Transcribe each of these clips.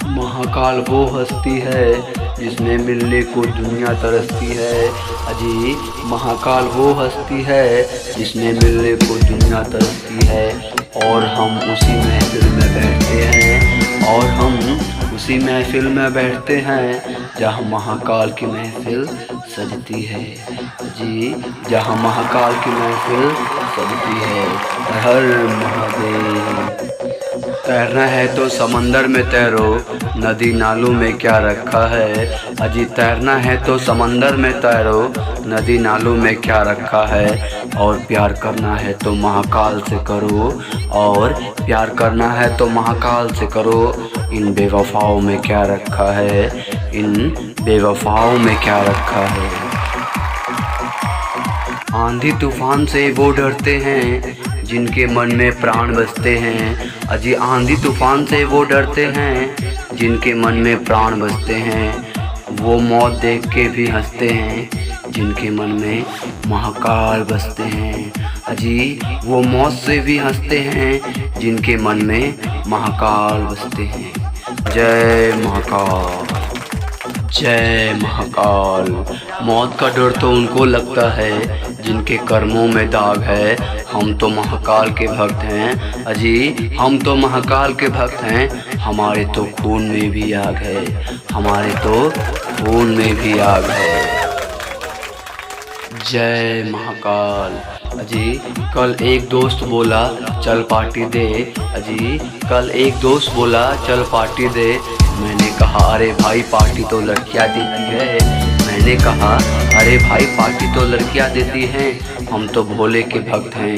महाकाल वो हस्ती है जिसमें मिलने को दुनिया तरसती है। अजी महाकाल वो हस्ती है जिसमें मिलने को दुनिया तरसती है। और हम उसी महफिल में बैठते हैं, और हम उसी महफिल में बैठते हैं जहाँ महाकाल की महफिल सजती है। जी जहाँ महाकाल की महफिल सजती है। हर महादेव। तैरना है तो समंदर में तैरो, नदी नालों में क्या रखा है। अजी तैरना है तो समंदर में तैरो, नदी नालों में क्या रखा है। और प्यार करना है तो महाकाल से करो, और प्यार करना है तो महाकाल से करो। इन बेवफाओं में क्या रखा है, इन बेवफाओं में क्या रखा है। आंधी तूफान से वो डरते हैं जिनके मन में प्राण बसते हैं। अजी आंधी तूफान से वो डरते हैं जिनके मन में प्राण बसते हैं। वो मौत देख के भी हंसते हैं जिनके मन में महाकाल बसते हैं। अजी वो मौत से भी हंसते हैं जिनके मन में महाकाल बसते हैं। जय महाकाल, जय महाकाल। मौत का डर तो उनको लगता है जिनके कर्मों में दाग है। हम तो महाकाल के भक्त हैं। अजी हम तो महाकाल के भक्त हैं। हमारे तो खून में भी आग है, हमारे तो खून में भी आग है। जय महाकाल। अजी कल एक दोस्त बोला चल पार्टी दे। अजी कल एक दोस्त बोला चल पार्टी दे। मैंने कहा अरे भाई पार्टी तो लड़कियां देती है। मैंने कहा अरे भाई पार्टी तो लड़कियां देती हैं। हम तो भोले के भक्त हैं,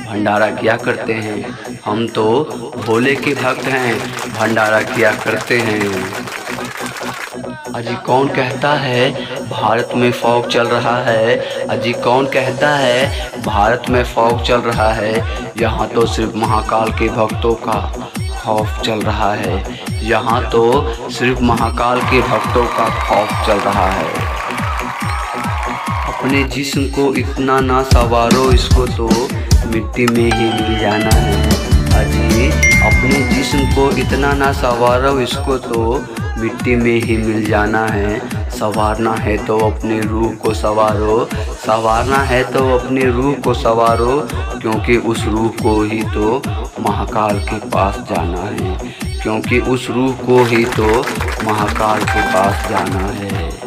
भंडारा किया करते हैं। हम तो भोले के भक्त हैं, भंडारा किया करते हैं। अजी कौन कहता है भारत में फौग चल रहा है। अजी कौन कहता है भारत में फौग चल रहा है। यहाँ तो सिर्फ महाकाल के भक्तों का खौफ चल रहा है। यहाँ तो सिर्फ महाकाल के भक्तों का खौफ चल रहा है। अपने जिस्म को इतना ना सवारो, इसको तो मिट्टी में ही मिल जाना है। अजी अपने जिस्म को इतना ना सवारो, इसको तो मिट्टी में ही मिल जाना है। संवारना है तो अपने रूह को संवारो, संवारना है तो अपने रूह को संवारो। क्योंकि उस रूह को ही तो महाकाल के पास जाना है, क्योंकि उस रूह को ही तो महाकाल के पास जाना है।